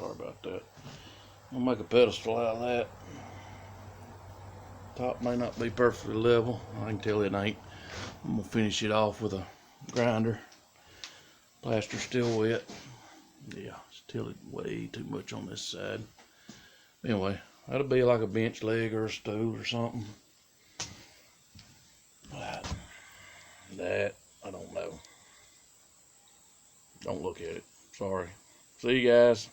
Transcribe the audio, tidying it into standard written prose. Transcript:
Sorry about that. I'll make a pedestal out of that. Top may not be perfectly level. I can tell it ain't. I'm gonna finish it off with a grinder. Plaster's still wet. Yeah, still way too much on this side. Anyway, that'll be like a bench leg or a stool or something. That, I don't know. Don't look at it. Sorry. See you guys.